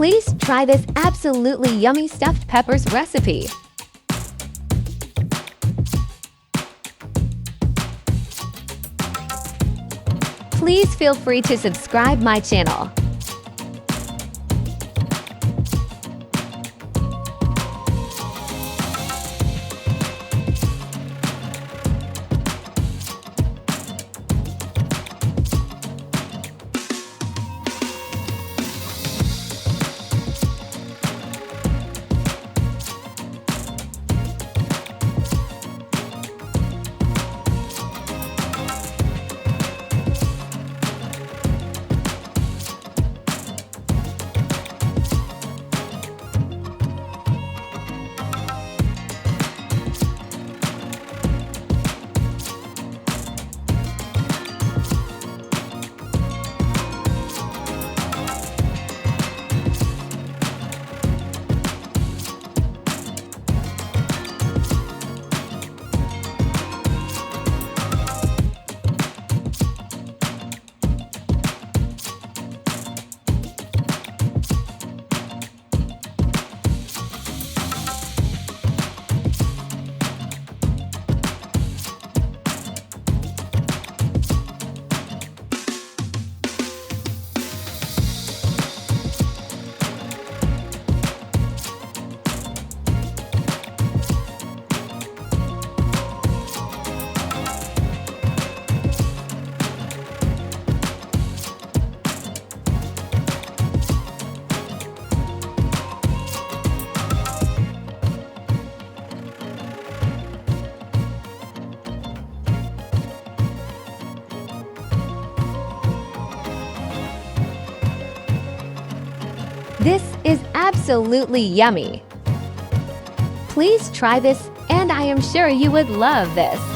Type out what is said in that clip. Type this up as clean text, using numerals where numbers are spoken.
Please try this absolutely yummy stuffed peppers recipe. Please feel free to subscribe my channel. This is absolutely yummy. Please try this, and I am sure you would love this.